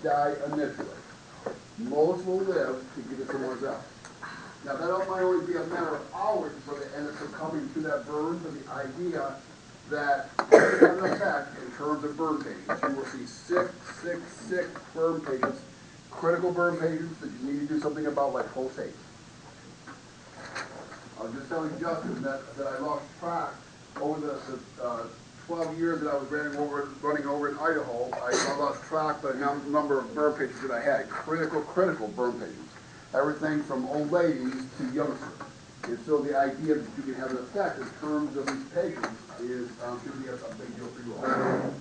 die initially. Most will live to get to someone else. Now, that might only be a matter of hours before they end up succumbing to that burn, but the idea that it has an effect in terms of burn patients. You will see sick burn patients, critical burn patients that you need to do something about, like post haste. I was just telling Justin that I lost track over the 12 years that I was running over in Idaho. I lost track by the number of burn patients that I had, critical burn patients. Everything from old ladies to youngsters. And so the idea that you can have an effect in terms of these patients is should be a big deal for you all.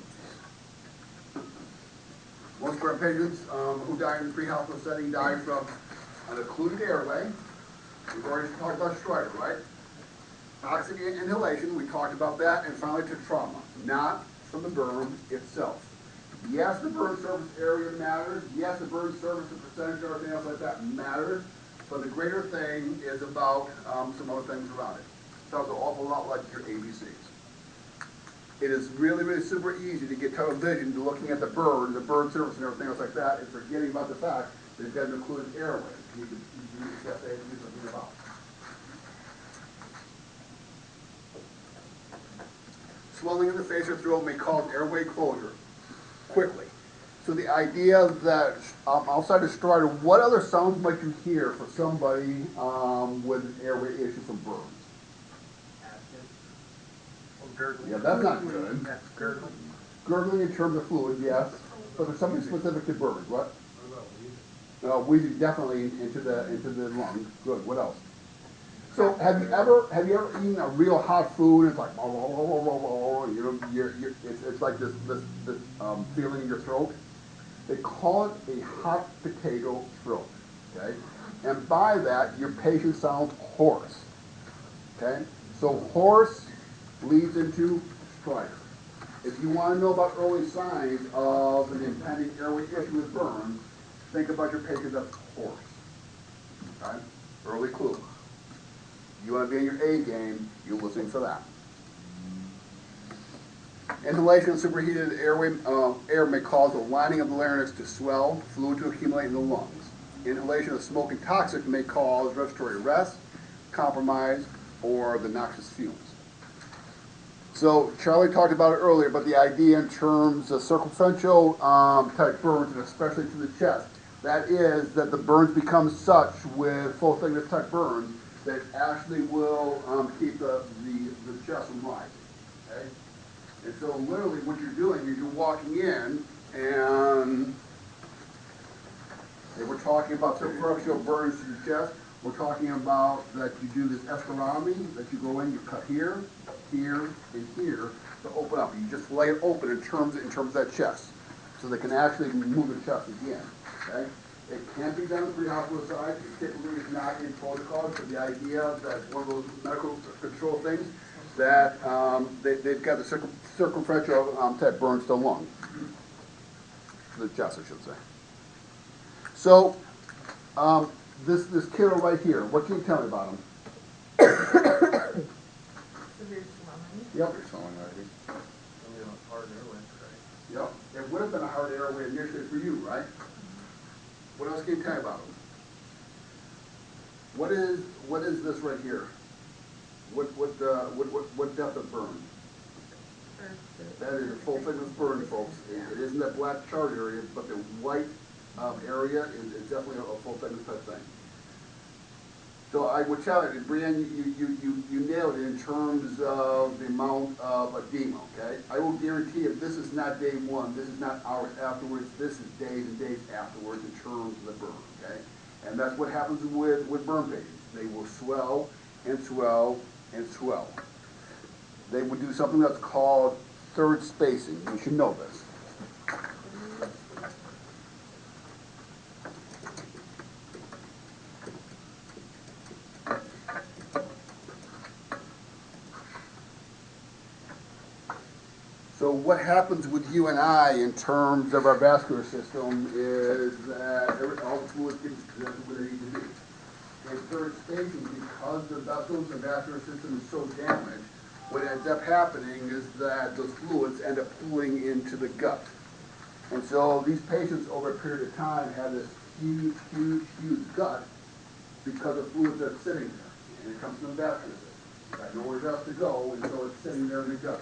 Most burn patients who die in the pre-hospital setting die from an occluded airway. We've already talked about stridor, right? Toxic inhalation, we talked about that, and finally to trauma, not from the burn itself. Yes, the burn surface area matters. Yes, the burn surface and percentage and everything else like that matters. But the greater thing is about some other things around it. Sounds an awful lot like your ABCs. It is really super easy to get tunnel vision to looking at the burn surface and everything else like that, and forgetting about the fact that it's got an occluded airway. You have to do something about. Swelling in the face or throat may cause airway closure quickly. So the idea that outside of stridor, what other sounds might you hear for somebody with an airway issue from burns? Gurgling. Yeah, that's not good. That's gurgling. Gurgling in terms of fluid, yes. But there's something specific to burns. What? Wheezing definitely into the lungs. Good. What else? So have you ever eaten a real hot food and it's like it's like this feeling in your throat? They call it a hot potato throat. Okay, and by that your patient sounds hoarse. Okay, so hoarse leads into stridor. If you want to know about early signs of an impending airway issue with burns, think about your patient that's hoarse. Okay, early clue. You want to be in your A game, you're listening for that. Inhalation of superheated air may cause the lining of the larynx to swell, fluid to accumulate in the lungs. Inhalation of smoke and toxic may cause respiratory arrest, compromise, or the noxious fumes. So Charlie talked about it earlier, but the idea in terms of circumferential type burns, and especially to the chest, that is that the burns become such with full thickness type burns that actually will keep the chest from rising. Okay? And so literally what you're doing is you're walking in, and if we're talking about superficial burns to the chest, we're talking about that you do this escarotomy, that you go in, you cut here, here, and here to open up. You just lay it open in terms of that chest, so they can actually move the chest again. Okay? It can be done on the pre-hospital side. It typically is not in protocol, but the idea that one of those medical control things that they've got the circumferential type burns to the lung, to the chest, I should say. So this kiddo right here, what can you tell me about him? Severe swelling. Yep. You're swelling already. Hard airway, right? Yep. It would have been a hard airway initially for you, right? What else can you tell me about him? What is this right here? What depth of burn? That is a full thickness burn, folks. It isn't that black chart area, but the white area is definitely a full thickness type thing. So I would tell you, Brianne, you nailed it in terms of the amount of edema, okay? I will guarantee you this is not day one, this is not hours afterwards, this is days and days afterwards in terms of the burn, okay? And that's what happens with burn patients. They will swell and swell and swell. They would do something that's called third spacing. You should know this. So what happens with you and I in terms of our vascular system is that all the fluid gets presented where they need to be. In third spacing, because the vessels and vascular system is so damaged, what ends up happening is that those fluids end up pooling into the gut. And so these patients over a period of time have this huge, huge, huge gut because of fluid that's sitting there. And it comes from the vascular system. It's got nowhere else to go, and so it's sitting there in the gut.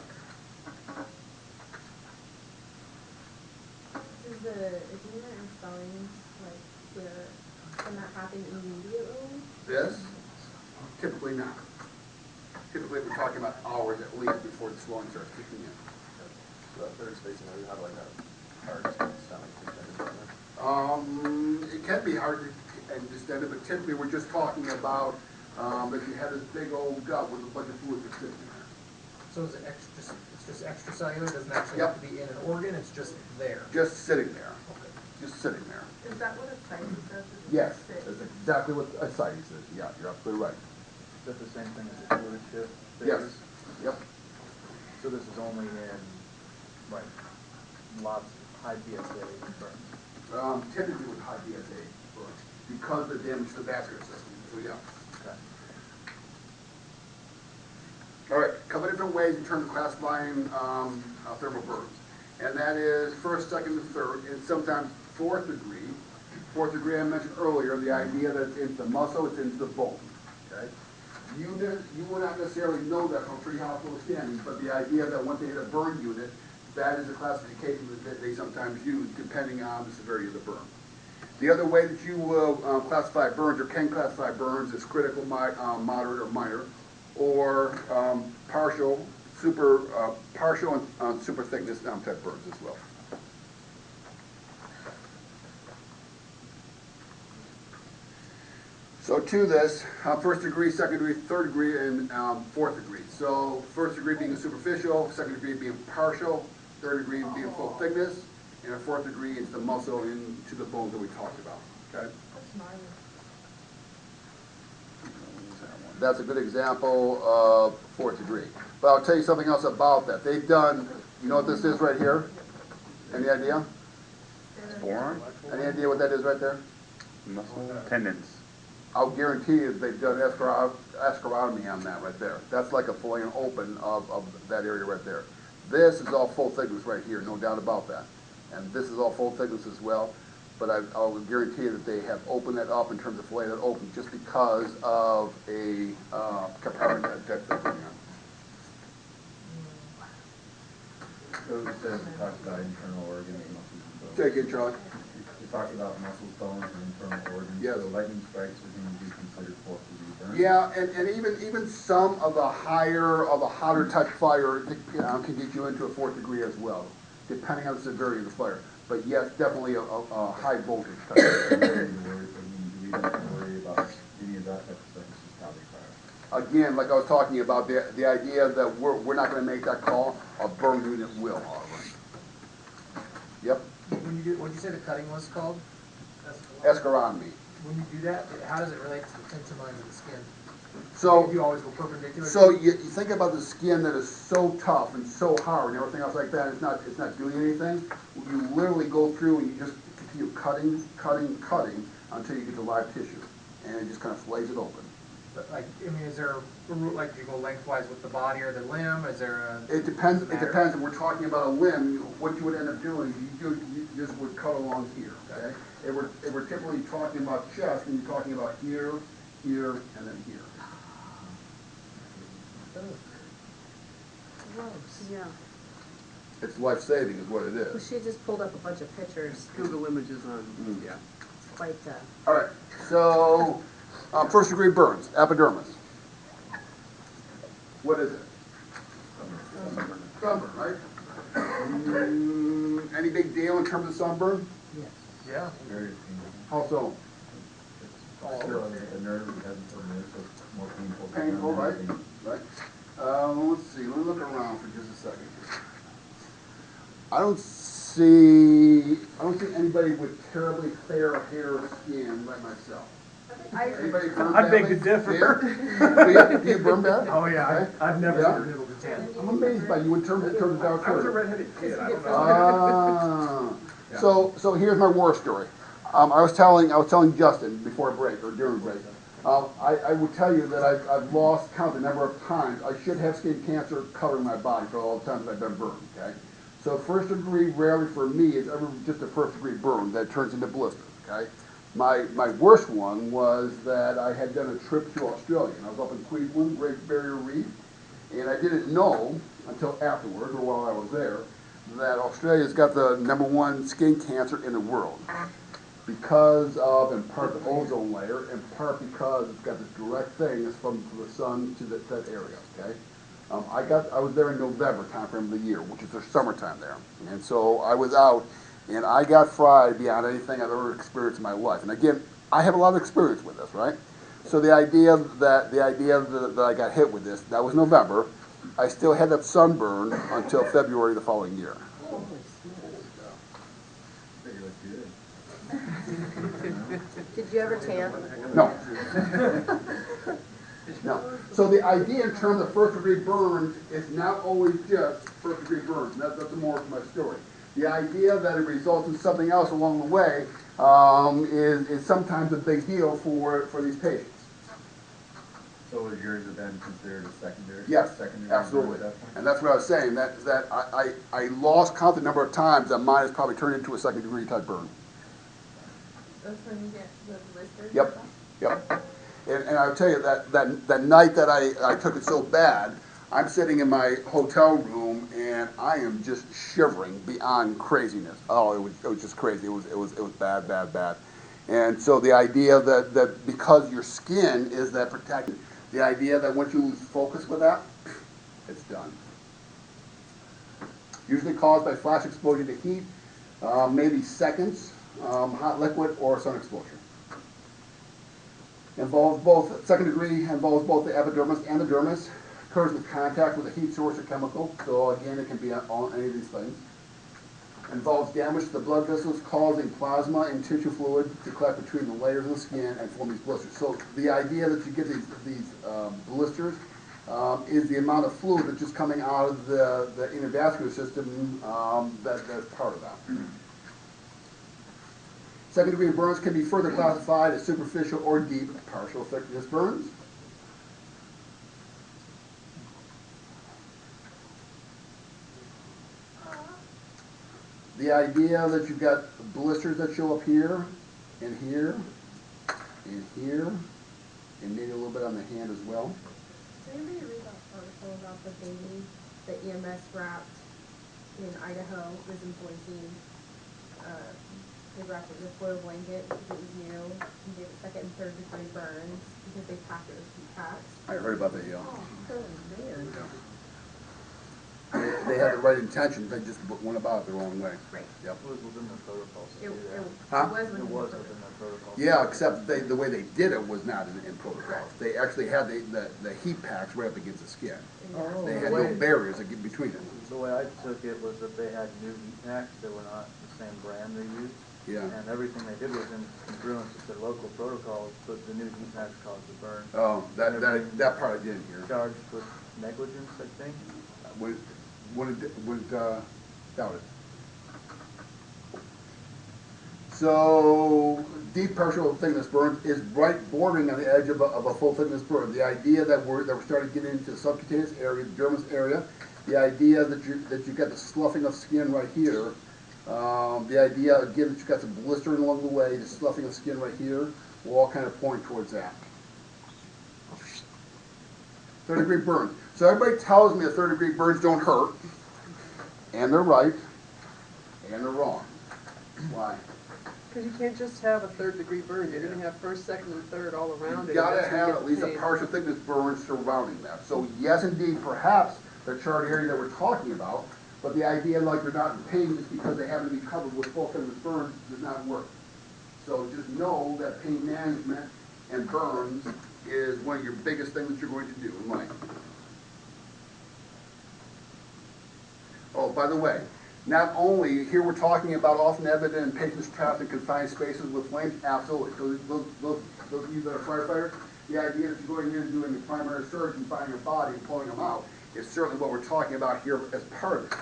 Is the edema and swelling like where, can that happen immediately? This, typically not. Typically, we're talking about hours at least before the swelling starts kicking in. So that third spacing, where you have like a hard stomach distended. It can be hard and distended, but typically we're just talking about if you have this big old gut with a bunch of fluid that's sitting there. So is it it's just extracellular, it doesn't actually have to be in an organ, it's just there? Just sitting there. Just sitting there. Is that what a site does? Is it Yes, sit? that's exactly what ascites is. Yeah, you're absolutely right. Is that the same thing as the fluid shift? Yes. phase? Yep. So this is only in, like, lots of high PSA burns? Typically with high PSA burns because of the damage to the vascular system. So yeah. Okay. All right, a couple different ways in terms of classifying thermal burns. And that is first, second, and third, and sometimes fourth degree. Fourth degree I mentioned earlier, the idea that it's into the muscle, it's into the bone. Okay? You will not necessarily know that from pre-hospital scanning, but the idea that once they hit a burn unit, that is a classification that they sometimes use depending on the severity of the burn. The other way that you will classify burns or can classify burns is critical, moderate, or minor, or partial, and super thickness type burns as well. So to this, first degree, second degree, third degree, and fourth degree. So first degree being superficial, second degree being partial, third degree being full thickness, and a fourth degree is the muscle into the bones that we talked about. Okay? That's gnarly. That's a good example of fourth degree. But I'll tell you something else about that. They've done, you know what this is right here? Any idea? Forearm, Any idea what that is right there? muscle, tendons. I'll guarantee you that they've done ascarotomy on that right there. That's like a fully open of that area right there. This is all full thickness right here, no doubt about that. And this is all full thickness as well. But I'll guarantee you that they have opened that up in terms of fillet that open just because of a compartment that's going on. So it says, it talks about internal organs, muscles, and bones. Say again, Charlie. It talks about muscles, bones, and internal organs. Yes. So lightning strikes are going to be considered fourth degree burn. Yeah, and even some of the hotter type fire can get you into a fourth degree as well, depending on the severity of the fire. But yes, definitely a high voltage type. So we don't have to worry about any of that type of stuff, it's just probably fire. Again, like I was talking about, the idea that we're not going to make that call, a burn unit will, all right. Yep, When you do, what'd you say the cutting was called? escarotomy. When you do that, how does it relate to the tension lines of the skin? So, Do you always go perpendicular? so you think about the skin that is so tough and so hard and everything else like that, it's not doing anything. You literally go through and you just continue cutting until you get the live tissue. And it just kind of flays it open. Like, I mean, is there a route, like, do you go lengthwise with the body or the limb? Is there a? It depends, does it matter? depends, and we're talking about a limb, what you would end up doing, you just would cut along here, okay? If we're typically talking about chest, and you're talking about here, here, and then here. Gross. Yeah. It's life-saving is what it Well, is. she just pulled up a bunch of pictures. Google images on, Mm. yeah. It's quite, All right, so, first degree burns, epidermis. What is it? Sunburn, right? Any big deal in terms of sunburn? Yeah. Very painful. How so? It's still a nerve that hasn't been there, so it's more painful. Painful, right? Right. Let's see, let me look around for just a second. I don't see anybody with terribly fair hair skin like myself. Anybody burn I beg badly? to differ. Yeah? Do you burn bad? Oh, yeah, Okay. I've never Yeah? been able to tan. I'm amazed by you in terms of dark hair. I was a redheaded kid, I don't know. Ah. So here's my war story. I was telling Justin before break or during break. I would tell you that I've lost count the number of times I should have skin cancer covering my body for all the times I've been burned. Okay, So first degree rarely for me is ever just a first degree burn that turns into blisters, okay? My worst one was that I had done a trip to Australia, and I was up in Queensland, Great Barrier Reef, and I didn't know until afterwards, or while I was there, that Australia's got the #1 skin cancer in the world. Because of, in part, the ozone layer, in part because it's got this direct thing that's from the sun to that area, okay? I was there in November timeframe of the year, which is their summertime there. And so I was out, and I got fried beyond anything I've ever experienced in my life. And again, I have a lot of experience with this, right? So the idea that I got hit with this, that was November. I still had that sunburn until February the following year. Think you look good. Did you ever tan? No. No. So the idea in terms of first degree burns is not always just first degree burns. And that's the moral of my story. The idea that it results in something else along the way is sometimes a big deal for these patients. So was yours then considered a secondary? Yes, Secondary absolutely. burn at that point? And that's what I was saying, that I lost count the number of times that mine has probably turned into a second degree type burn. That's when you get the blisters? Yep, yep. And I'll tell you that night that I took it so bad, I'm sitting in my hotel room and I am just shivering beyond craziness. Oh, it was just crazy. It was bad, bad, bad. And so the idea that because your skin is that protected, the idea that once you lose focus with that, it's done. Usually caused by flash exposure to heat, maybe seconds, hot liquid, or sun exposure. Involves both, second degree involves both the epidermis and the dermis, occurs with contact with a heat source or chemical, so again it can be on any of these things. Involves damage to the blood vessels causing plasma and tissue fluid to collect between the layers of the skin and form these blisters. So the idea that you get these blisters is the amount of fluid that's just coming out of the intravascular system that's part of that. Second degree burns can be further classified as superficial or deep partial thickness burns. The idea that you've got blisters that show up here, and here, and here, and maybe a little bit on the hand as well. Did anybody read that article about the baby that EMS wrapped in Idaho was in Boise? They wrapped it in a foil blanket because it was new, and gave it second and third degree burns because they packed it with heat packs. I heard about that, yeah. Oh, man. They had the right intentions, they just went about it the wrong way. Right. Yep. It was within their protocols to It do that. Huh? was It within was the within their protocols. Yeah, except the way they did it was not in protocols. They actually had the heat packs right up against the skin. Oh, They had no barriers between it. The way I took it was that they had new heat packs that were not the same brand they used. Yeah. And everything they did was in congruence with their local protocols, but the new heat packs caused the burn. Oh, that part I didn't hear. Charged with negligence, I think. Would doubt it. So, deep partial thickness burns is right bordering on the edge of a full thickness burn. The idea that we're starting to get into the subcutaneous area, the dermis area, the idea that you got the sloughing of skin right here, the idea again that you got some blistering along the way, the sloughing of skin right here, will all kind of point towards that. Third degree burns. So everybody tells me that third degree burns don't hurt, and they're right, and they're wrong. Why? Because you can't just have a third degree burn, you're gonna have first, second, and third all around it. You've got and to that's where you have get at least a pain. partial thickness burn surrounding that. So yes, indeed, perhaps the chart area that we're talking about, but the idea like they're not in pain just because they happen to be covered with full thickness burns does not work. So just know that pain management and burns is one of your biggest things that you're going to do in life. Oh, by the way, not only, here we're talking about often evident in patients trapped in confined spaces with flames, absolutely. So those of you that are firefighters, the idea that you're going in and doing the primary surge and finding a body and pulling them out is certainly what we're talking about here as part of it.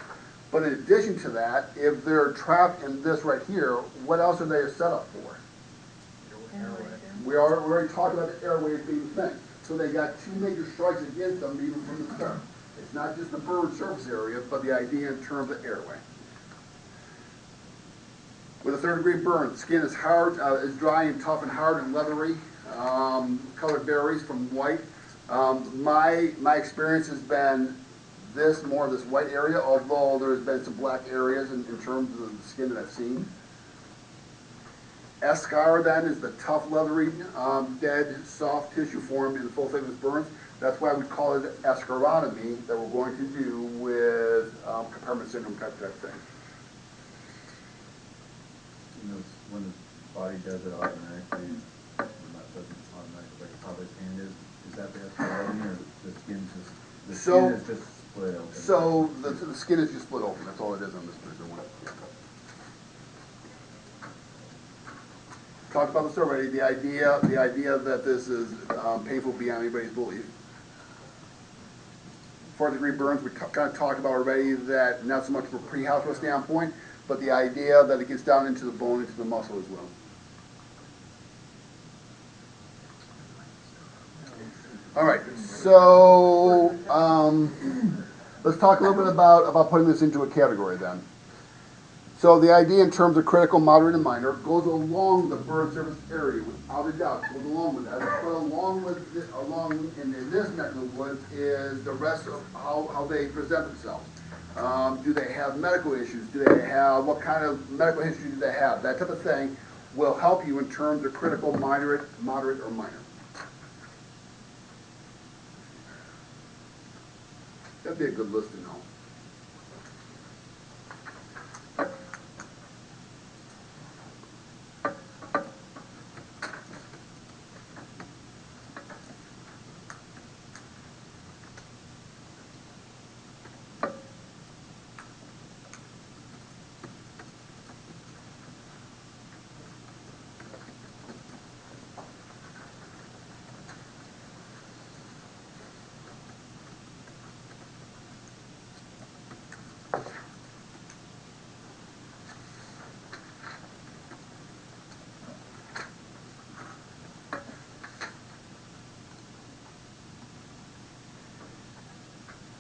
But in addition to that, if they're trapped in this right here, what else are they set up for? We already talked about the airways being thin. So they got two major strikes against them even from the start. They It's not just the bird surface area, but the idea in terms of airway. With a 3rd degree burn, skin is hard, is dry and tough and hard and leathery. Color varies from white. My experience has been this white area, although there's been some black areas in terms of the skin that I've seen. Eschar then is the tough, leathery, dead, soft tissue formed in full thickness burns. That's why we call it escharotomy that we're going to do with compartment syndrome type thing. You know, when the body does it automatically, or not doesn't automatically, like how his hand is that the escharotomy, or the skin's just, the skin is just split open? So the skin is just split open, that's all it is on this particular one. Talked about this already, the idea that this is painful beyond anybody's belief. 4th degree burns, we kind of talked about already, that not so much from a pre-hospital standpoint, but the idea that it gets down into the bone, into the muscle as well. All right, so let's talk a little bit about putting this into a category then. So the idea in terms of critical, moderate, and minor goes along the burn surface area, without a doubt, goes along with that. But along in this neck of the woods is the rest of how they present themselves. Do they have medical issues? Do they have, what kind of medical history do they have? That type of thing will help you in terms of critical, moderate, or minor. That'd be a good list to know.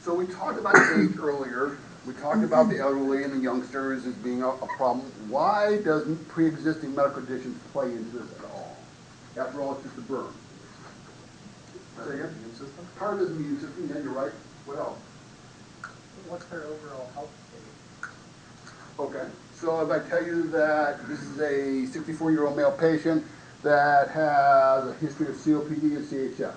So we talked about age earlier. We talked about the elderly and the youngsters as being a problem. Why doesn't pre-existing medical conditions play into this at all? After all, it's just a burn. Say again? Immune system? Part of it is immune system, yeah, you're right. What else? What's their overall health state? Okay, so if I tell you that this is a 64-year-old male patient that has a history of COPD and CHF.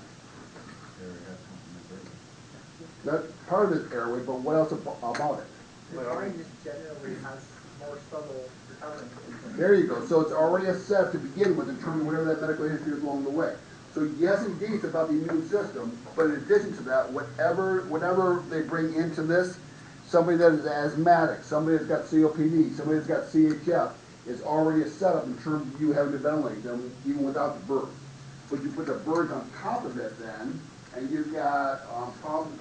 That part of it is airway, but what else about it? The brain just generally has more subtle recovery. There you go. So it's already a set to begin with in terms of whatever that medical history is along the way. So yes, indeed, it's about the immune system, but in addition to that, whatever they bring into this, somebody that is asthmatic, somebody that's got COPD, somebody that's got CHF, is already a setup in terms of you having to ventilate them even without the bird. But you put the birds on top of it then, and you've got problems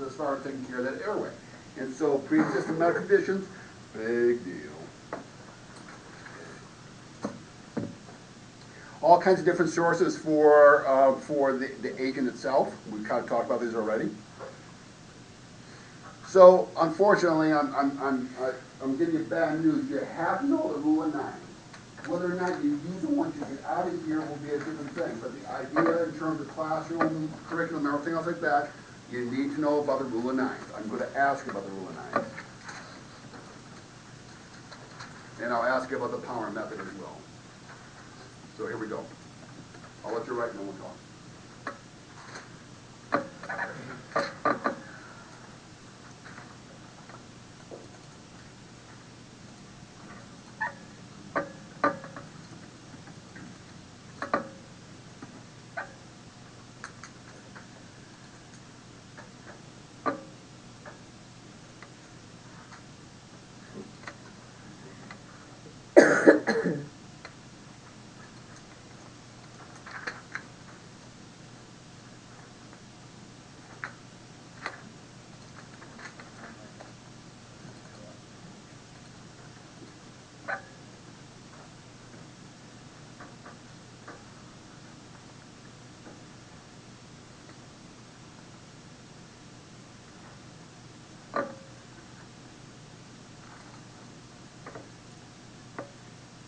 as far as taking care of that airway. And so pre-existing medical conditions, big deal. All kinds of different sources for the agent itself. We kind of talked about these already. So unfortunately, I'm giving you bad news. You have to know the rule of 9. Whether or not you use it once you get out of here will be a different thing. But the idea in terms of classroom, curriculum, everything else like that, you need to know about the rule of 9. I'm going to ask you about the rule of 9. And I'll ask you about the power method as well. So here we go. I'll let you write and then we'll talk.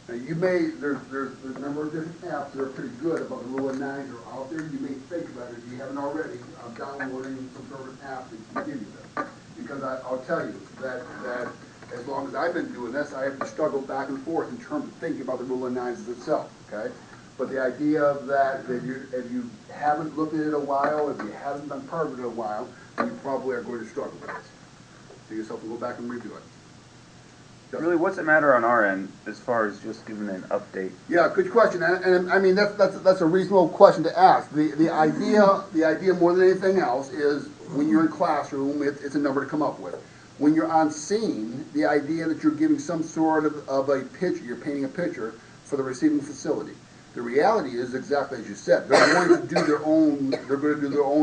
Now, you may, there's a number of different apps that are pretty good about the rule of nines are out there. You may think about it, if you haven't already, downloading some sort of an app that can give you this. Because I'll tell you that as long as I've been doing this, I have to struggle back and forth in terms of thinking about the rule of nines itself, okay? But the idea of that, if you haven't looked at it a while, if you haven't been part of it in a while, you probably are going to struggle with this. So yourself to go back and review it. Really, what's the matter on our end as far as just giving an update? Yeah, good question, and I mean, that's a reasonable question to ask. The idea more than anything else is when you're in classroom, it's a number to come up with. When you're on scene, the idea that you're giving some sort of a picture, you're painting a picture for the receiving facility. The reality is exactly as you said, they're going to do their own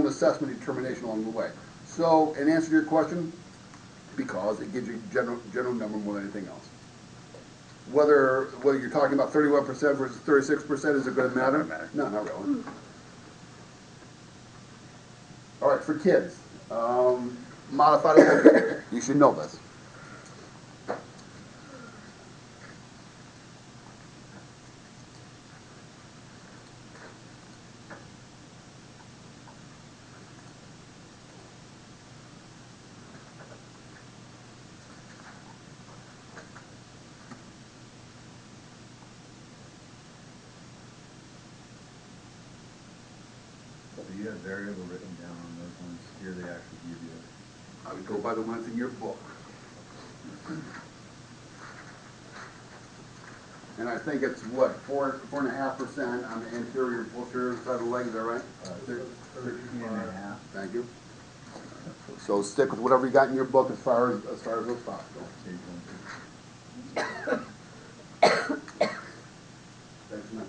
assessment determination along the way. So, in answer to your question, because it gives you general number more than anything else. Whether you're talking about 31% versus 36%, is it going to matter? Doesn't matter. No, not really. All right, for kids, modified level, you should know this. So you have variable written down on those ones, here they actually give you. I would go by the ones in your book. And I think it's what, 4.5% on the interior, posterior side of the leg, is that right? 13.5. Thank you. So stick with whatever you got in your book as far as those spots go. Page 1, 2. Thanks for mentioning that.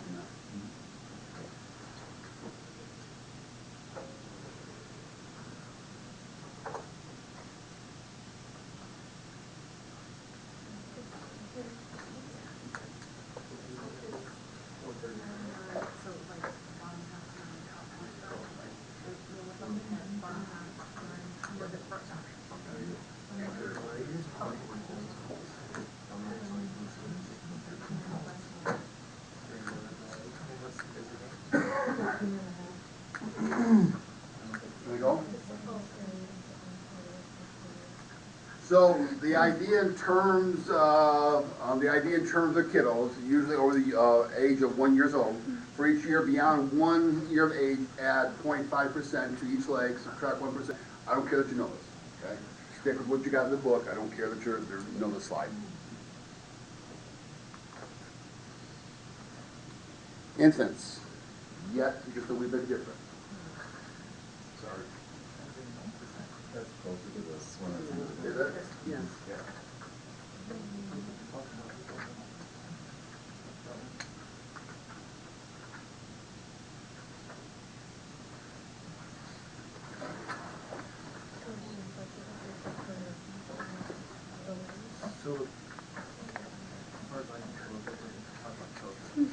There you go. So the idea in terms of kiddos, usually over the age of 1 year old, for each year beyond 1 year of age, add 0.5% to each leg, subtract 1%. I don't care that you know this, okay? Stick with what you got in the book. I don't care that you know the slide. Infants, yet just a wee bit different. Sorry. That's closer to the one that's in the book. Is it? Yes. Yeah. So, as far as I can tell, we're going to talk about children.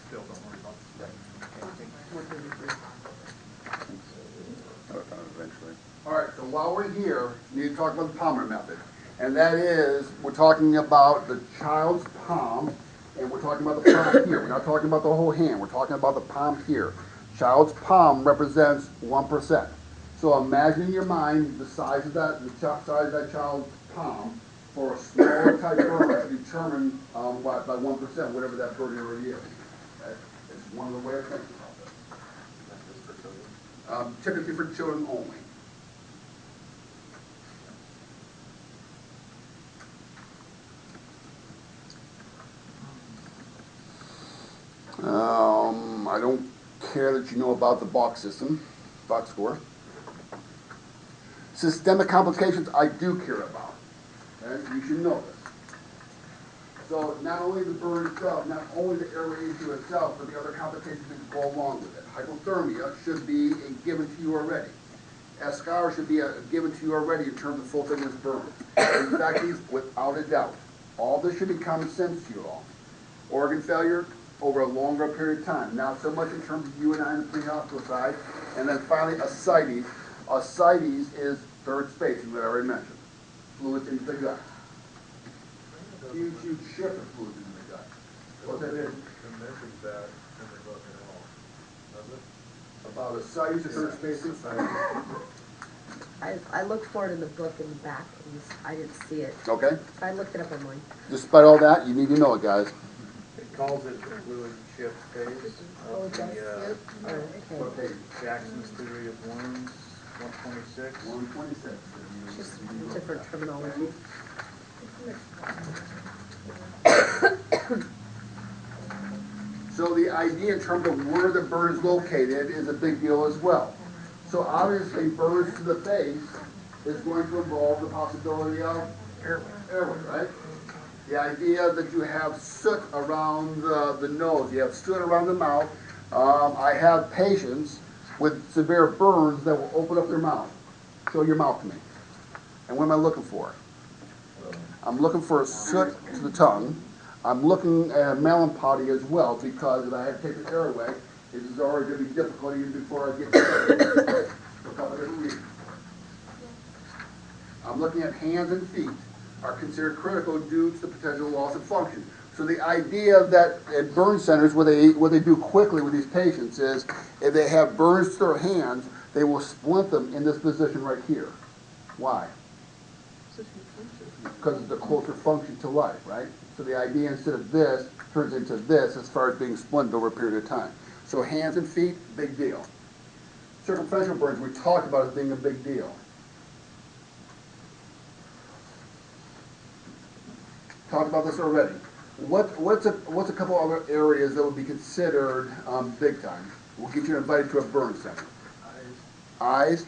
Still don't worry about this. 133. Eventually. All right, so while we're here, we need to talk about the Palmer method. And that is, we're talking about the child's palm, and we're talking about the palm here. We're not talking about the whole hand, we're talking about the palm here. Child's palm represents 1%. So imagine in your mind the size of that, size of that child's palm for a smaller type burn to determine by 1%, whatever that burn area is. Okay? It's one of the ways of thinking about this. Typically for children only. I don't care that you know about the box system, box score. Systemic complications I do care about. Okay? You should know this. So not only the burn itself, not only the airway issue itself, but the other complications that go along with it. Hypothermia should be given to you already. Eschar should be given to you already in terms of full thickness burn. In fact, these, without a doubt, all this should be common sense to you all. Organ failure over a longer period of time, not so much in terms of you and I on the pre-hospital side. And then finally, ascites. Ascites is third spacing that I already mentioned. fluids into the gut. Huge shift of fluids into the gut. What that is, It mentions that in the book at all, does it? about a size of current spacing. I looked for it in the book in the back, and I didn't see it. Okay, So I looked it up online. despite all that, you need to know it, guys. It calls it the fluid shift phase Oh, of it does? the, Oh, okay. Okay, Jackson's theory of wounds, 126. 126. Just different terminology. So the idea in terms of where the burn is located is a big deal as well. So obviously burns to the face is going to involve the possibility of airway, right? The idea that you have soot around the nose, you have soot around the mouth. I have patients with severe burns that will open up their mouth. Show your mouth to me. And what am I looking for? I'm looking for soot to the tongue. I'm looking at melancholy as well, because if I had to take the air away, it is already going to be difficult even before I get started. For a couple of different reasons. I'm looking at hands and feet are considered critical due to the potential loss of function. So the idea that at burn centers, what they do quickly with these patients is, if they have burns to their hands, they will splint them in this position right here. Why? Because it's a closer function to life, right? So the idea, instead of this, turns into this as far as being splinted over a period of time. So hands and feet, big deal. Circumferential burns, we talked about as being a big deal. Talked about this already. What's a couple other areas that would be considered big time? We'll get you invited to a burn center. Eyes,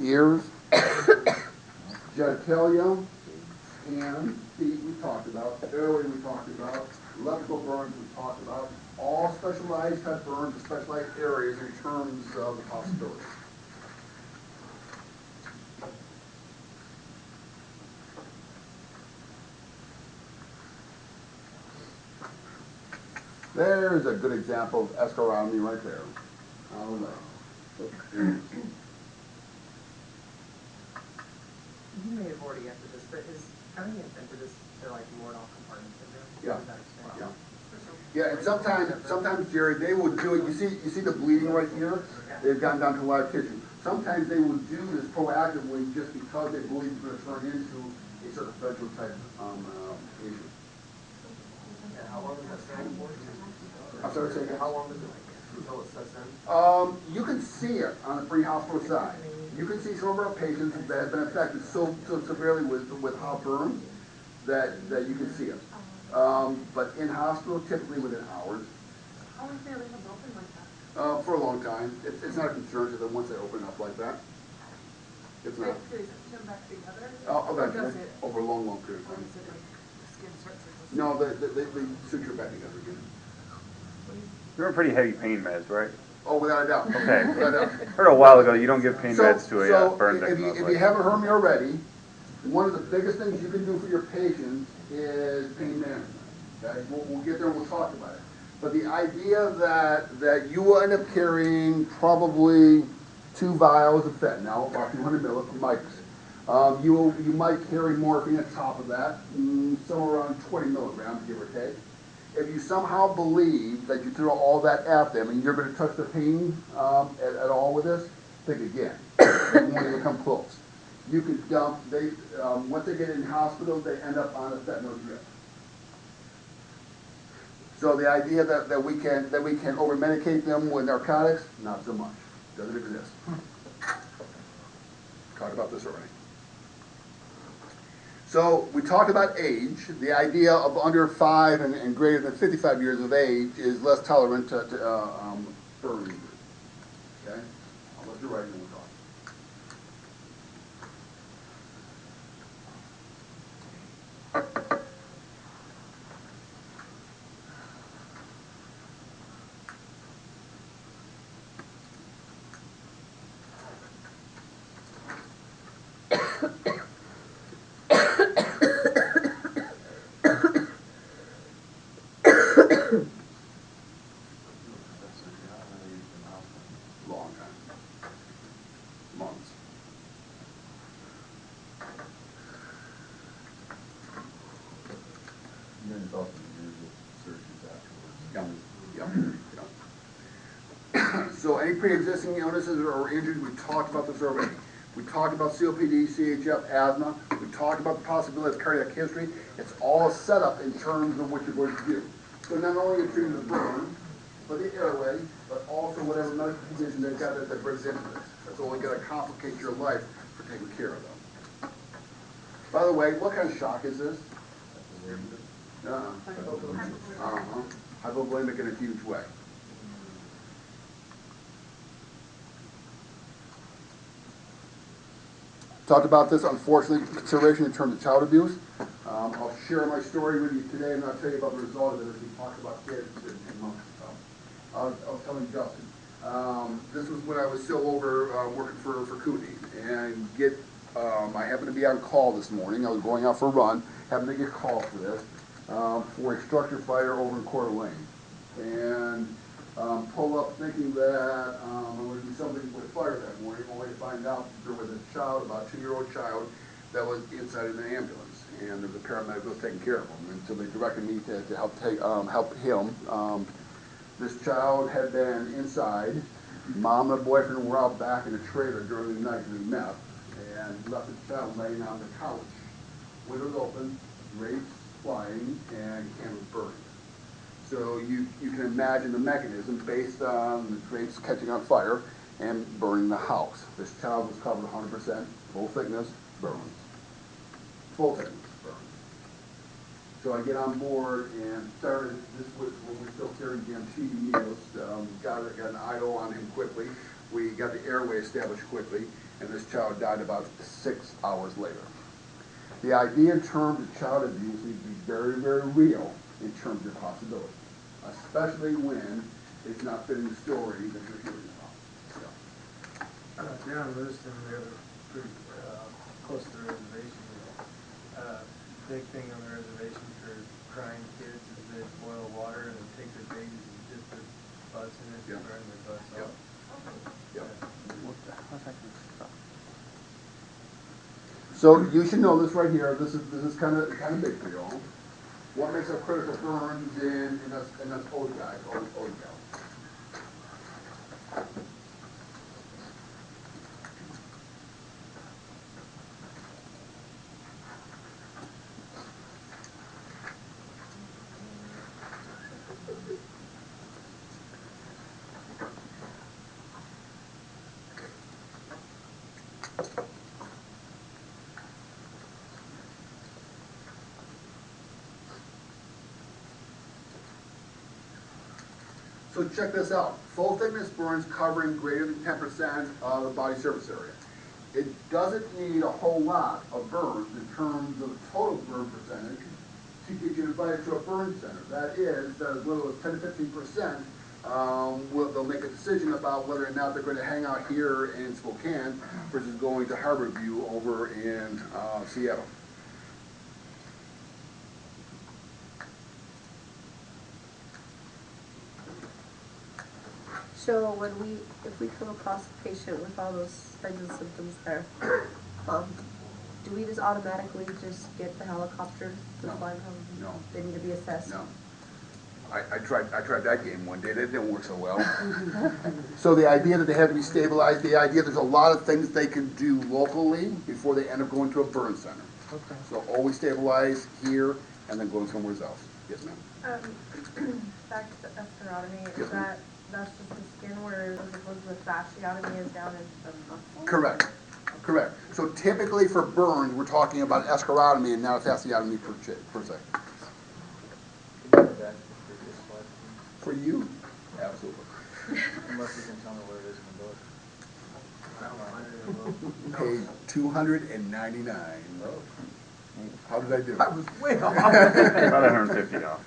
ears, genitalia, hands, feet we talked about, airway we talked about, electrical burns we talked about, all specialized type burns and specialized areas in terms of the possibility. There's a good example of escharotomy right there. On the left. You may have already answered this, but is having invented this to like ward off compartment syndrome? Yeah. Is that explained? Yeah. Yeah, and sometimes, Jerry, they will do it, you see the bleeding right here? They've gone down to live tissue. Sometimes they will do this proactively just because they believe it's going to turn into a circumferential type issue. And how long does that stand for? I'm sorry, say again? How long does it, until it sets in? You can see it on the pre-hospital side. You can see some of our patients that have been affected so severely with hot burns that you can see it. But in hospital, typically within hours. How long do they leave them open like that? For a long time. It's not a concern to them once they open up like that. It's not. Do they stitch them back together? Eventually, over a long period of Or time. is it like the skin starts to? No, they suture back together again. You're on pretty heavy pain meds, right? Oh, without a doubt. Okay. Without a doubt. Heard a while ago, you don't give pain So- meds to a so burn if victim. you, if you haven't heard me already, one of the biggest things you can do for your patients is pain management. Okay? We'll get there and we'll talk about it. But the idea that you will end up carrying probably 2 vials of fentanyl, about 200 mics. You might carry morphine on top of that, somewhere around 20 milligrams, give or take. If you somehow believe that you throw all that at them and you're going to touch the pain at all with this, think again. They won't even come close. You could dump, once they get in hospital, they end up on a fentanyl drip. So the idea that we can over-medicate them with narcotics, not so much. Doesn't exist. Talked about this already. So we talked about age. The idea of under 5 and greater than 55 years of age is less tolerant to burn injury. Okay? I'll let you write and then we'll talk. Any pre-existing illnesses or injuries, we talked about this already. We talked about COPD, CHF, asthma. We talked about the possibility of cardiac history. It's all set up in terms of what you're going to do. So not only are you treating the burn, but the airway, but also whatever medical condition they've got that brings into this. That's only going to complicate your life for taking care of them. By the way, what kind of shock is this? Hypovolemic in a huge way. Talked about this, unfortunately, consideration in terms of child abuse. I'll share my story with you today, and I'll tell you about the result of it as we talk about kids in months to come. I was telling Justin, this was when I was still over working for Cooney, and I happened to be on call this morning. I was going out for a run, happened to get called for this, for a structure fire over in Coeur d'Alene. And pull up thinking that there would be something with fire that morning, only to find out that there was a child, about a 2-year-old child, that was inside of an ambulance. And there was a paramedic that was taking care of him. And so they directed me to help him. This child had been inside. Mom and boyfriend were out back in a trailer during the night doing meth, and left the child laying on the couch. Windows open, rays flying, and candles burning. So you can imagine the mechanism based on the drapes catching on fire and burning the house. This child was covered 100%, full thickness, burns. Full thickness, burns. So I get on board and started, this was when we were still carrying GMT needles, got an idle on him quickly. We got the airway established quickly, and this child died about 6 hours later. The idea in terms of child abuse needs to be very, very real in terms of possibility, especially when it's not fitting the story that you're hearing about. Down in Lewiston, we have a pretty close to the reservation. Big thing on the reservation for crying kids is they boil water and then take their babies and dip their butts in it and burn their butts off. So you should know this right here. This is kind of big for you all. What makes up critical burns in us old guys, old gals? So check this out. Full thickness burns covering greater than 10% of the body surface area. It doesn't need a whole lot of burns in terms of total burn percentage to get you invited to a burn center. That is, that as little as 10 to 15%, they'll make a decision about whether or not they're going to hang out here in Spokane versus going to Harborview over in Seattle. So if we come across a patient with all those kinds of symptoms there, do we just automatically just get the helicopter to fly home? No. They need to be assessed? No. I tried that game one day. That didn't work so well. So the idea that they have to be stabilized, the idea there's a lot of things they can do locally before they end up going to a burn center. Okay. So always stabilize here and then going somewhere else. Yes, ma'am. Back to the escharotomy, is that's just the skin, where as opposed to the fasciotomy is down into the muscle? Correct. Correct. So typically for burns, we're talking about escharotomy and not a fasciotomy per se. For you? Absolutely. Unless you can tell me where it is in the book. Page 299. How did I do? I was way off. About 150 off.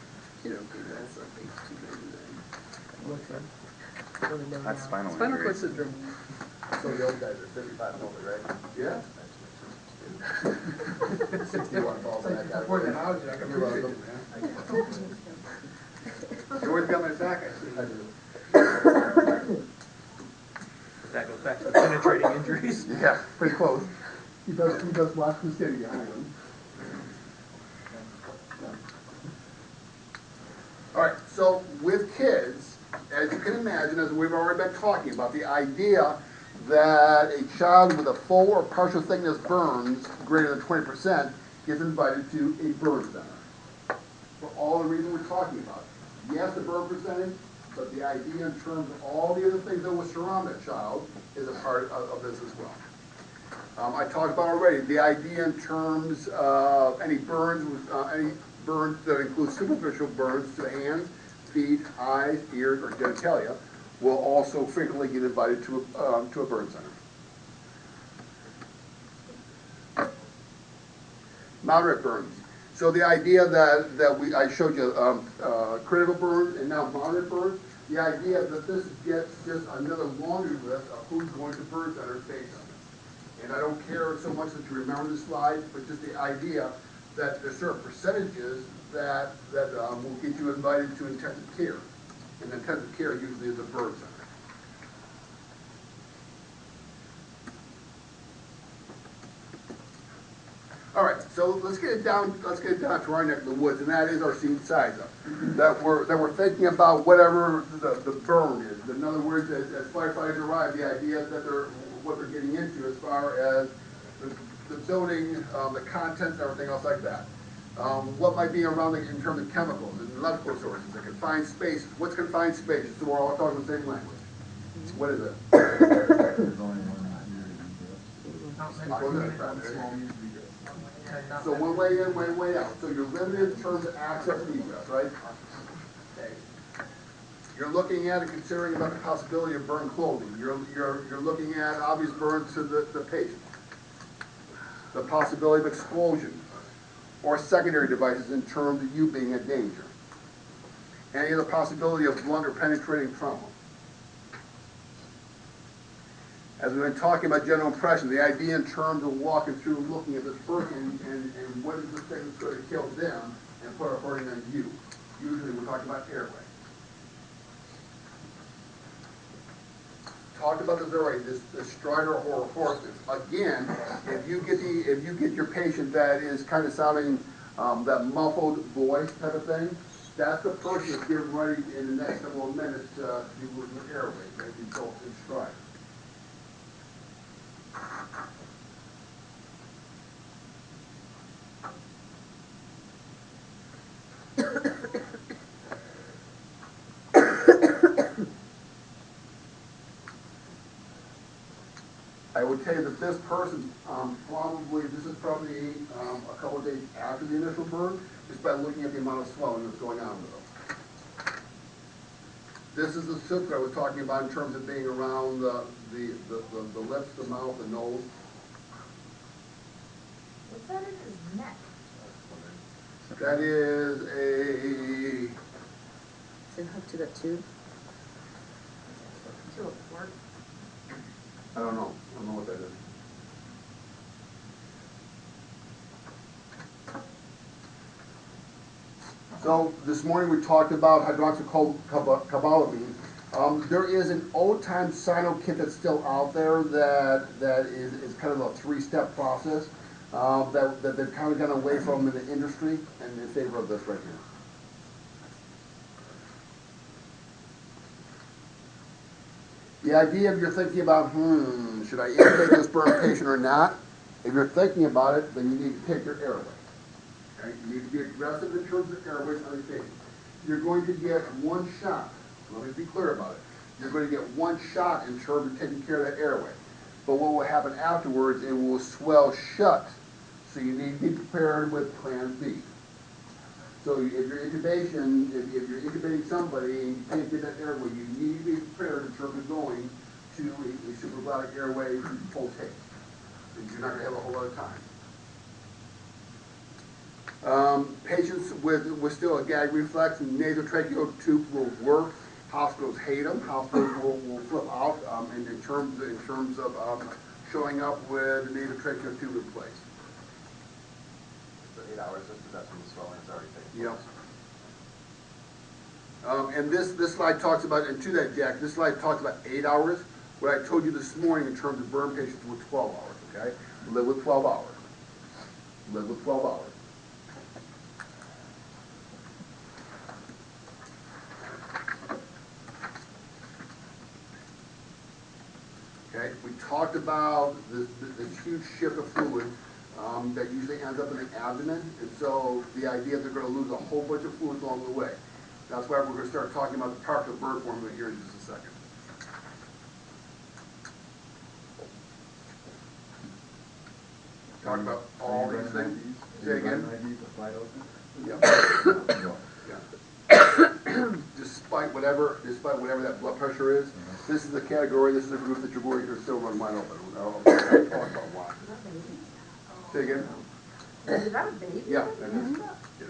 That's spinal Spinal injury. cord syndrome. So the old guys are 55 and older, right? Yeah. 61 falls in that category. Before the house, I can You're welcome. You always got my back, I see. I do. That goes back to the penetrating injuries. Yeah, pretty close. He does watch the city behind him. All right, so with kids, as you can imagine, as we've already been talking about, the idea that a child with a full or partial thickness burns greater than 20% is invited to a burn center. For all the reasons we're talking about. Yes, the burn percentage, but the idea in terms of all the other things that will surround that child is a part of this as well. I talked about already the idea in terms of any burns that include superficial burns to the hands, feet, eyes, ears, or genitalia will also frequently get invited to a burn center. Moderate burns. So the idea that I showed you critical burns and now moderate burns, the idea that this gets just another laundry list of who's going to burn centers based on it. And I don't care so much that you remember the slide, but just the idea that there's certain percentages that will get you invited to intensive care. And intensive care usually is a burn center. All right, so let's get it down to our neck of the woods, and that is our scene size up. That we're thinking about whatever the burn is. In other words, as firefighters arrive, the idea that what they're getting into as far as the building, the contents, and everything else like that. What might be around in terms of chemicals and electrical sources, the confined spaces. What's confined spaces? So we're all talking the same language. What is it? There's only one So one way in, one way out. So you're limited in terms of access and egress, right? You're looking at and considering about the possibility of burned clothing. You're looking at obvious burns to the patient. The possibility of explosion or secondary devices in terms of you being in danger. Any of the possibility of blunt or penetrating trauma. As we've been talking about general impression, the idea in terms of walking through and looking at this person and what is the thing that's going to kill them and put a burden on you. Usually we're talking about airway. Talked about this already, this stridor or hoarseness. Again, if you get your patient that is kind of sounding that muffled voice type of thing, that's the person that's getting ready in the next couple of minutes to do with the airway, maybe result in stridor. I would tell you that this person this is probably a couple of days after the initial burn, just by looking at the amount of swelling that's going on with them. This is the soot that I was talking about in terms of being around the lips, the mouth, the nose. What's that in his neck? That is a... Is it hooked to the tube? To a fork? I don't know what that is. So this morning we talked about hydroxycobalamin. There is an old-time cyno kit that's still out there that is kind of a three-step process that they've kind of gone away from in the industry and in favor of this right here. The idea if you're thinking about, should I intubate this burn patient or not? If you're thinking about it, then you need to take your airway. Okay? You need to be aggressive in terms of airways on the patient. You're going to get one shot. Let me be clear about it. You're going to get one shot in terms of taking care of that airway. But what will happen afterwards, it will swell shut. So you need to be prepared with plan B. So if you're intubation, if you're intubating somebody and you can't get that airway, you need to be prepared in terms of going to a supraglottic airway post-haste. You're not going to have a whole lot of time. Patients with still a gag reflex and nasotracheal tube will work. Hospitals hate them. Hospitals will flip out in terms of showing up with a nasotracheal tube in place. So 8 hours, just because that's when the swelling's already taken Yep. place. And this slide talks about, and to that, Jack, this slide talks about 8 hours. What I told you this morning in terms of burn patients with 12 hours, okay? Live with 12 hours. Live with 12 hours. about this huge shift of fluid that usually ends up in the abdomen, and so the idea they're gonna lose a whole bunch of fluids along the way. That's why we're gonna start talking about the partial bird formula here in just a second. Talk about all these things. Say again? Yeah. Despite whatever that blood pressure is, this is the category, this is the group that you're going to still run wide open. I'll talk about why. Say again? Is that a baby? Yeah. That is. Yes.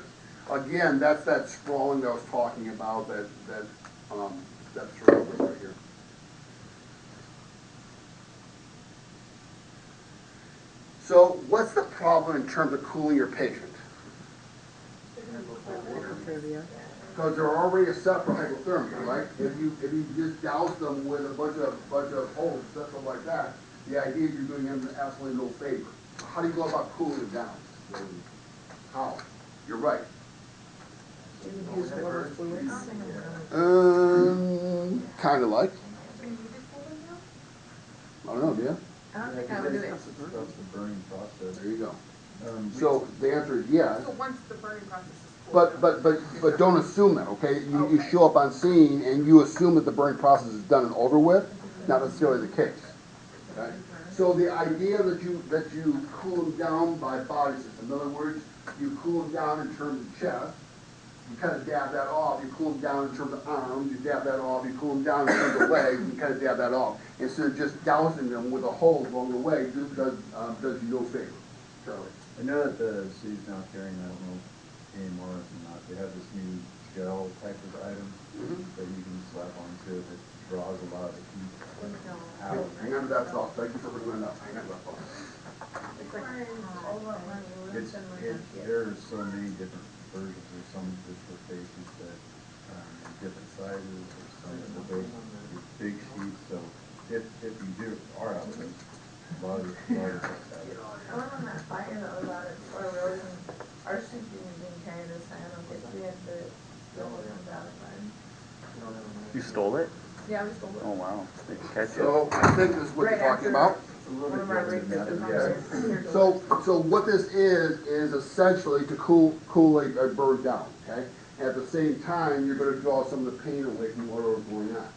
Again, that's that sprawling that I was talking about, that cerebellum right here. So what's the problem in terms of cooling your patient? Because they're already set for hypothermia, right? If you just douse them with a bunch of holes, something like that, the idea is you're doing them absolutely no favor. So how do you go about cooling them down? How? You're right. Kind of like. I don't know, do you? I don't think I would do it. That's the burning process. There you go. So the answer is yes. So once the burning process is cool. But don't assume that, okay? You show up on scene and you assume that the burning process is done and over with, not necessarily the case. Okay? So the idea that you cool them down by body system, in other words, you cool them down in terms of chest, you kind of dab that off, you cool them down in terms of arms, you dab that off, you cool them down in terms of legs, you kind of dab that off. Instead of just dousing them with a hose along the way, does you no favor. Charlie? I know that the city's now carrying, I don't know anymore or not, they have this new gel type of item that you can slap onto that draws a lot of the heat out. Hang on to that thought. Thank you for bringing that up. Hang on to that thought. There are so many different versions, there's some just for faces that, different sizes, there's some that are big sheets, so if you do, our outfits, a lot of the folks have it. I went on that fire that was out at Fort William, our ship didn't carry this time, okay, so we had to steal it from the other side. You stole it? Yeah, we stole it. Oh, wow. Did you catch it? So I think this is what you're talking about. One of our rigs is the So what this is essentially to cool a bird down, okay? At the same time, you're gonna draw some of the pain away from whatever's going on.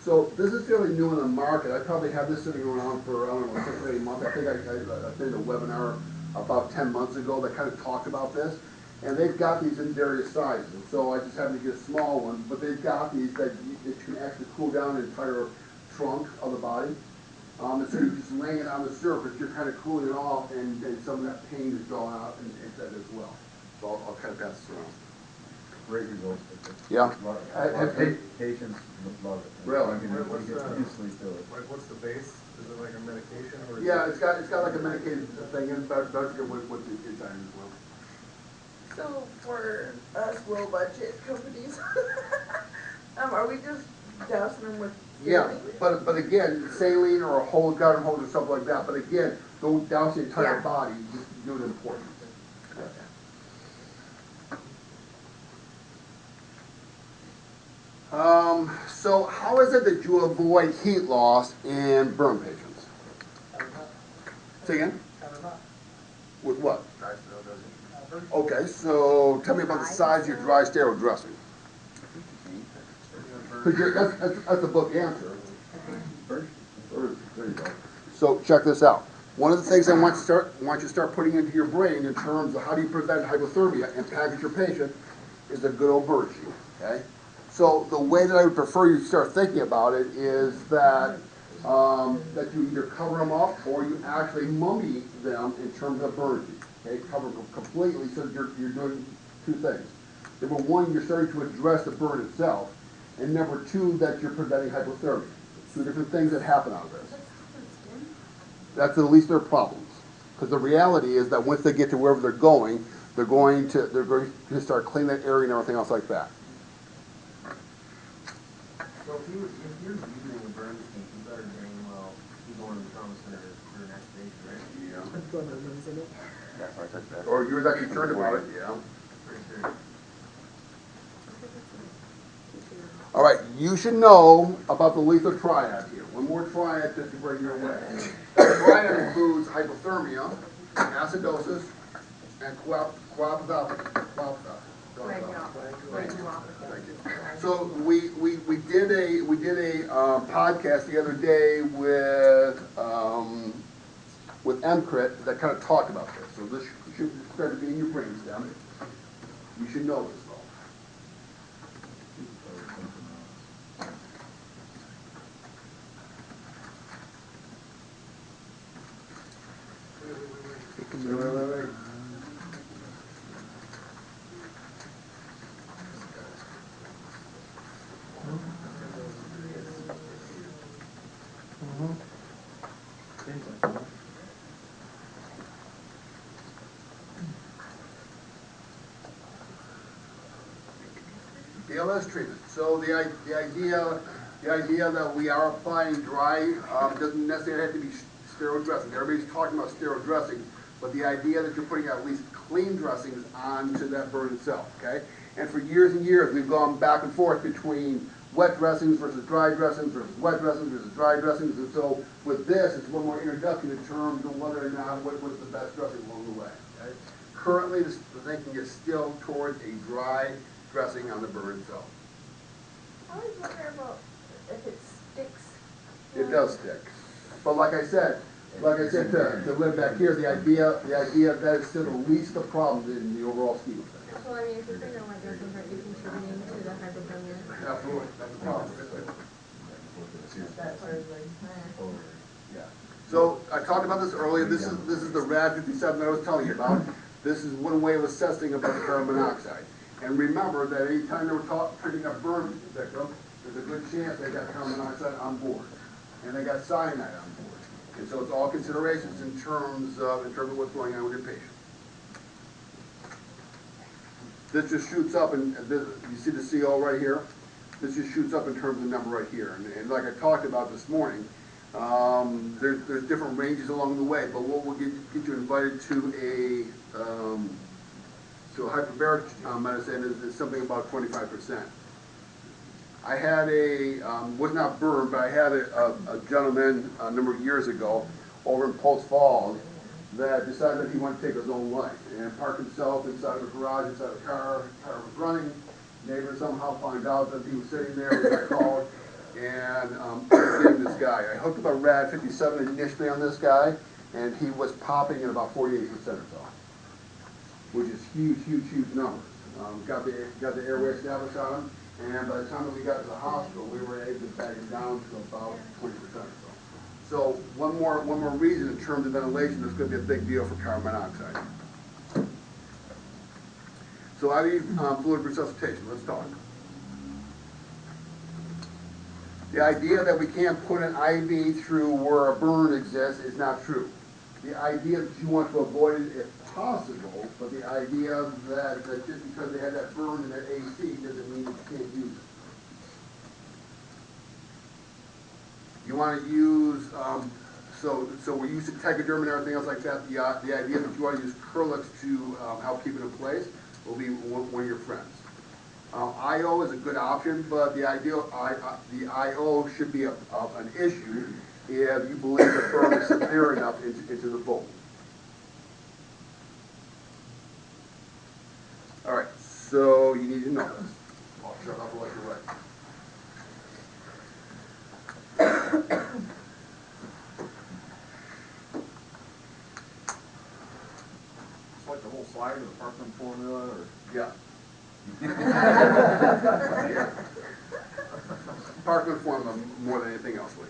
So this is fairly new in the market. I probably had this sitting around for, I don't know, 6 or 8 months. I think I did a webinar about 10 months ago that kind of talked about this. And they've got these in various sizes. So I just happened to get a small one, but they've got these that you can actually cool down the entire trunk of the body. And so you're just laying it on the surface, you're kind of cooling it off, and some of that pain is drawn out and that as well. So I'll kind of pass this around. Great results with it. Yeah. A lot of patients love it. Really? I mean, you can instantly feel it. Like, what's the base? Is it like a medication or? Yeah, it's got like a medicated thing, and that's good with the inside as well. So for us low budget companies, are we just dousing them with Yeah, saline? but again, saline or a whole garden hose or something like that, but again, don't douse the entire Yeah. body, just do it in portions. So how is it that you avoid heat loss in burn patients? Say again? With what? Okay, so tell me about the size of your dry sterile dressing. Because that's a book answer. There you go. So check this out. One of the things I want you to start putting into your brain in terms of how do you prevent hypothermia and package your patient is a good old bird sheet, okay? So the way that I would prefer you start thinking about it is that that you either cover them up or you actually mummy them in terms of burn sheet, okay? Cover them completely so that you're doing two things. Number one, you're starting to address the burn itself, and number two, that you're preventing hypothermia. Two different things that happen out of this. That's at least their problems. Because the reality is that once they get to wherever they're going to start cleaning that area and everything else like that. So if you're using a burn machine, you better drain well, you go in the trauma center for an activation, right? Yeah. That's why I took that. Or you're that concerned about it, yeah. For sure. All right, you should know about the lethal triad here. One more triad just to bring your way. The triad includes hypothermia, acidosis, and coagulopathy. Thank you. So we did a podcast the other day with MCRIT that kind of talked about this. So this should start to be in your brainstem. You should know this though. Wait. BLS treatment. So the idea that we are applying dry doesn't necessarily have to be steroid dressing. Everybody's talking about steroid dressing, but the idea that you're putting at least clean dressings onto that burn itself, okay? And for years and years, we've gone back and forth between wet dressings versus dry dressings versus wet dressings versus dry dressings. And so with this, it's a little more introduction in terms of whether or not what's the best dressing along the way, okay? Currently, the thinking is still towards a dry dressing on the burn itself. I always wonder about if it sticks. It does stick. But like I said, to live back here, the idea that is still the least of problems in the overall scheme of things. Well, I mean, if you're putting on wet dressings, aren't you contributing to the hypothermia? Absolutely, that's the problem. That part is like, Yeah. So I talked about this earlier. This is the RAD 57 that I was telling you about. This is one way of assessing about the carbon monoxide. And remember that any time they were treating a burn victim, there's a good chance they got carbon monoxide on board, and they got cyanide on board. And so it's all considerations in terms of what's going on with your patient. This just shoots up, and you see the CO right here. This just shoots up in terms of the number right here. And like I talked about this morning, there's different ranges along the way. But what will get you invited to a hyperbaric medicine is something about 25%. I had was not burned, but I had a gentleman a number of years ago over in Post Falls that decided that he wanted to take his own life and parked himself inside of a garage, inside of a car. The car was running. Neighbors somehow found out that he was sitting there. We got called and gave this guy. I hooked up a RAD 57 initially on this guy, and he was popping at about 48% or so, which is huge numbers. Got the airway established on him, and by the time that we got to the hospital, we were able to bag him down to about 20% or so. So one more reason in terms of ventilation, that's going to be a big deal for carbon monoxide. So IV fluid resuscitation, let's talk. The idea that we can't put an IV through where a burn exists is not true. The idea that you want to avoid it if possible, but the idea that just because they had that burn in their AC doesn't mean that you can't use it. You want to use, so we're using Tegaderm and everything else like that. The idea that you want to use Kerlix to help keep it in place will be one of your friends. IO is a good option, but the IO should be an issue if you believe the burn is severe enough into the vote. All right, so you need to know this. I'll shut up and let you write. It's like the whole slide of the Parkman formula, or? Yeah. Parkman formula more than anything else, Lee.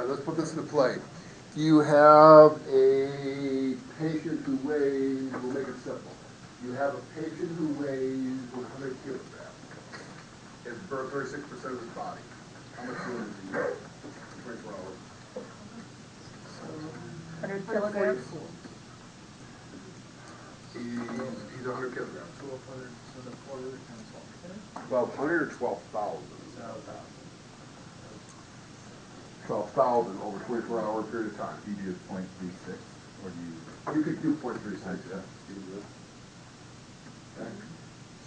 right, let's put this into play. You have a patient who weighs, we'll make it simple. You have a patient who weighs 100 kilograms. It's burned 36% of his body. How much fluid does he need? 24 hours. 100 kilograms? He's 100 kilograms. 1,200, so the 4 times 1,200 or 12,000? 12,000. 12,000 over a 24-hour period of time. You do 0.36, or do you? You could do 0.36, yeah. You can do it. Okay.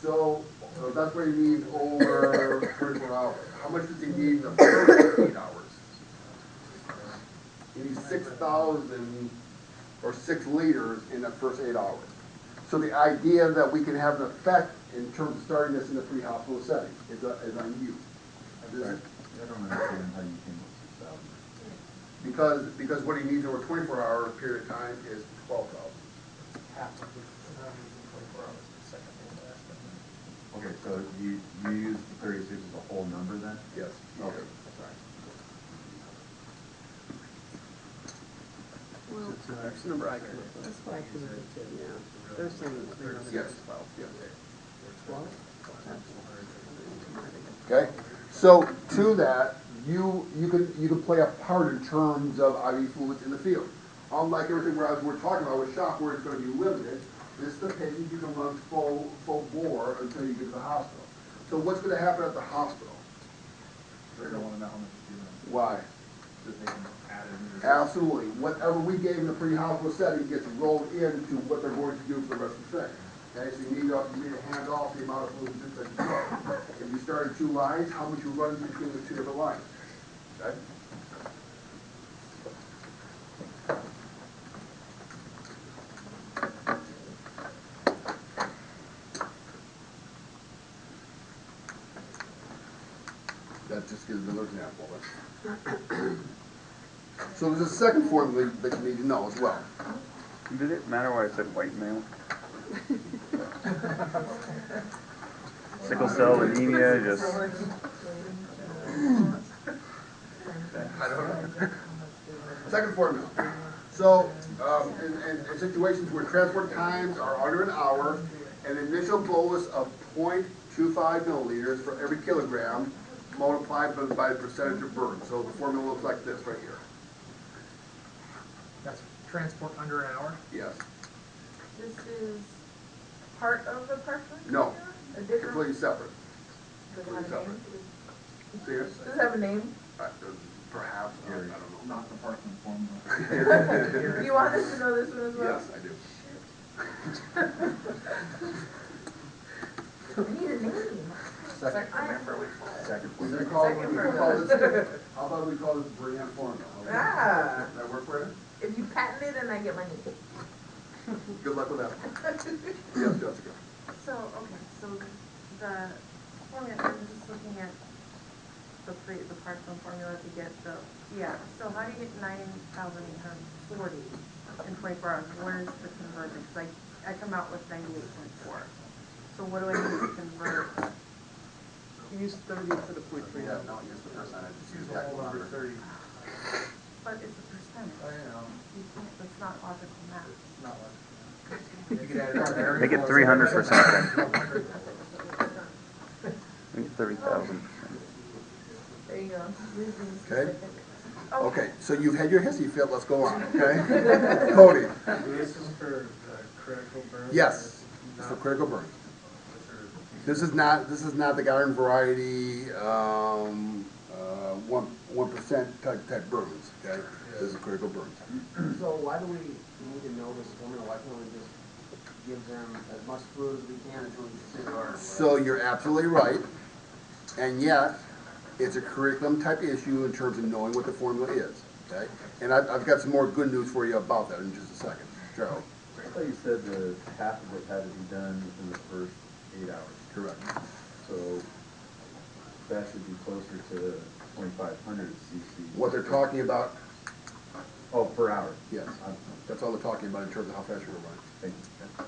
So, that's what he needs over 24 hours. How much does he need in the first 8 hours? He needs 6,000 or 6 liters in the first 8 hours. So the idea that we can have an effect in terms of starting this in the pre-hospital setting is on you. Sorry, I don't understand how you came up with 6,000. Because what he needs over a 24-hour period of time is 12,000. Half of it, not even 24 hours, the second and last. Okay, so you use the 36 as a whole number then? Yes. Okay, sorry. Well, that's the number I came up with. That's what I came up with too, yeah. They're saying it's been running Yes. at 12. Yes. 12? Okay, so to that, you can play a part in terms of IV fluids in the field. Unlike everything we're talking about with shock where it's going to be limited, this is the patient you can run full bore until you get to the hospital. So what's going to happen at the hospital? They're gonna wanna know how much you're doing, Why? so they can add it in. Absolutely. Whatever we gave in the pre-hospital setting gets rolled into what they're going to do for the rest of the thing. Okay, so you need to hand off the amount of fluid that you start. If you started 2 lines, how much you run between the 2 different lines? Okay? That just gives another example. So there's a second formula that you need to know as well. Did it matter why I said white male? Sickle cell anemia, just, I don't know. Second formula. So, in situations where transport times are under an hour, an initial bolus of 0.25 milliliters for every kilogram multiplied by the percentage of burn. So the formula looks like this right here. That's transport under an hour? Yes. This is part of the Parkland? No. A different? Completely separate. Does it have a name? See it? Does it have a name? Perhaps, I don't know. Not the Parkland formula. You want us to know this one as well? Yes, I do. I need a name. Second. Second. We're gonna call it, how about we call this brand formula? Okay? Ah. Does that work for you? If you patent it, then I get my name. Good luck with that. Yes, Jessica. So, okay, so the formula, I'm just looking at the Parkland formula to get the, yeah, so how do you get 9,840 in 24 hours? Where's the conversion? Because I come out with 98.4. So what do I need to convert? You use 30 instead of 0.3. Yeah, don't use the percentage, just use the Use actual over number. 30. But it's a percentage. I know. You can't, that's not logical math. It's not like. You could add it. make it 300% then. Make it 30,000. There you go. You're being Okay. specific. Okay, so you've had your hissy fit, let's go on, okay? Cody? This is for critical burn? Yes, it's for critical burns. This is not the garden variety, 1% type burns, okay? This is critical burns. So why do we need to know this formula? Why can't we just give them as much fluid as we can until we consider ours? So you're absolutely right, and yet, it's a curriculum type issue in terms of knowing what the formula is, okay? And I've got some more good news for you about that in just a second. Gerald? I thought you said that half of it had to be done within the first 8 hours. Correct. So that should be closer to 2,500 cc. What they're talking about, Oh, per hour. yes, that's all they're talking about in terms of how fast you're gonna run. Thank you.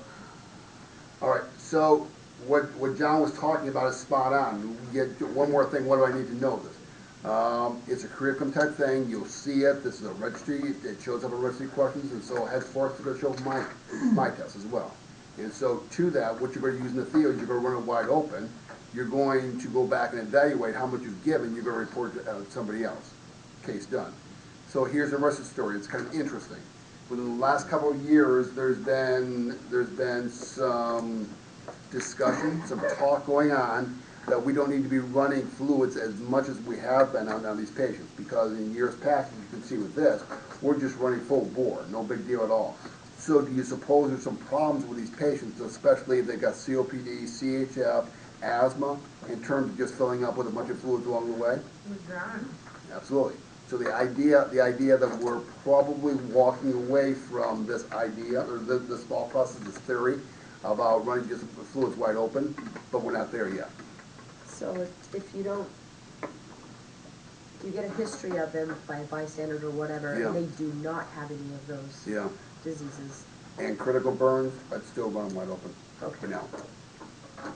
All right, so what John was talking about is spot on. You get one more thing, what do I need to know this? It's a curriculum type thing, you'll see it, this is a registry, it shows up in registry questions, and so henceforth it's gonna show up my test as well. And so to that, what you're gonna use in the field, you're gonna run it wide open, you're going to go back and evaluate how much you've given, you're gonna report it to somebody else. Case done. So here's the rest of the story, it's kind of interesting. Within the last couple of years, there's been some discussion, some talk going on that we don't need to be running fluids as much as we have been on these patients, because in years past, as you can see with this, we're just running full bore, no big deal at all. So do you suppose there's some problems with these patients, especially if they got COPD, CHF, asthma, in terms of just filling up with a bunch of fluids along the way? Who's drowning? Absolutely. So the idea that we're probably walking away from this idea, or this thought process, this theory, about running just fluids wide open, but we're not there yet. So if you don't, you get a history of them by a bystander or whatever, Yeah. and they do not have any of those Yeah. diseases. And critical burns, I'd still run them wide open for Okay. now.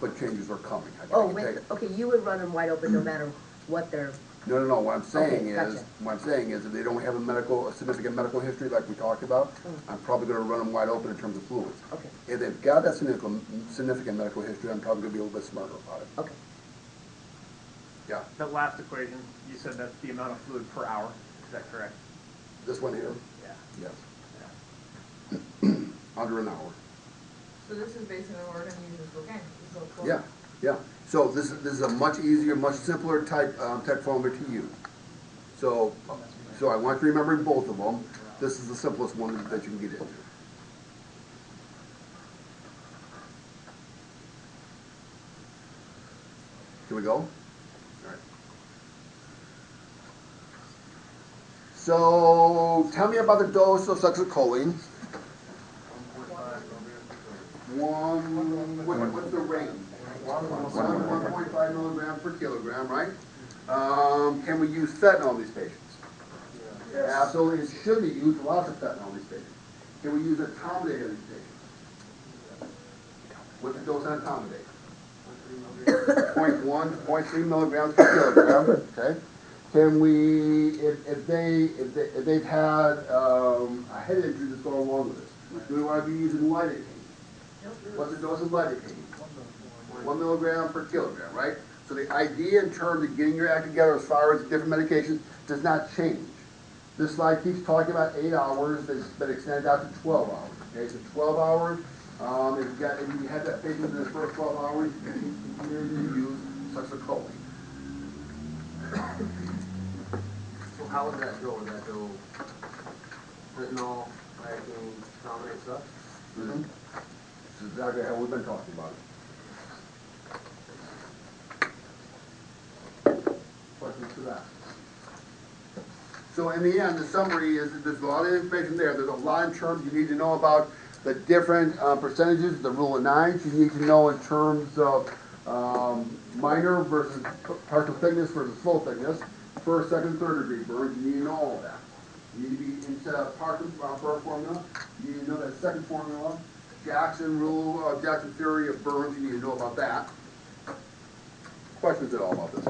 But changes are coming. I Oh, can tell you. okay, you would run them wide open no matter what they're, No, what I'm saying Okay, is, gotcha. if they don't have a significant medical history like we talked about, I'm probably gonna run them wide open in terms of fluids. okay, If they've got that significant medical history, I'm probably gonna be a little bit smarter about it. okay. Yeah, That last equation, you said that's the amount of fluid per hour, is that correct? this one here, Yeah. yes. Under an hour. So this is basically what we're gonna use in Spokane, this little quote. Yeah. So this is a much easier, much simpler type formula to use. So I want you to remember both of them. This is the simplest one that you can get into. Here we go? All right. So tell me about the dose of succinylcholine. What's the range? 1.5 milligrams per kilogram, right? Can we use fentanyl in these patients? Absolutely, it should be used, lots of fentanyl in these patients. Can we use etomidate in these patients? What's the dose on etomidate? 0.1 to 0.3 milligrams per kilogram, okay? Can we, if they've had a head injury that's going along with this, do we want to be using lidocaine? What's the dose of lidocaine? 1 milligram per kilogram, right? So the idea in terms of getting your act together as far as different medications does not change. This slide keeps talking about 8 hours, but it's been extended out to 12 hours. Okay, so 12 hours, if you had that patient in the first 12 hours, you can continue to use succinylcholine. So how would that go? Would that go fentanyl, lidocaine, dominate stuff? Mm-hmm. This is exactly how we've been talking about it. Questions to that? So in the end, the summary is that there's a lot of information there. There's a lot in terms you need to know about the different percentages, the rule of nines. You need to know in terms of minor versus partial thickness versus full thickness, first, second, third degree burns. You need to know all of that. You need to be into partial burn formula. You need to know that second formula. Jackson rule, Jackson theory of burns. You need to know about that. Questions at all about this?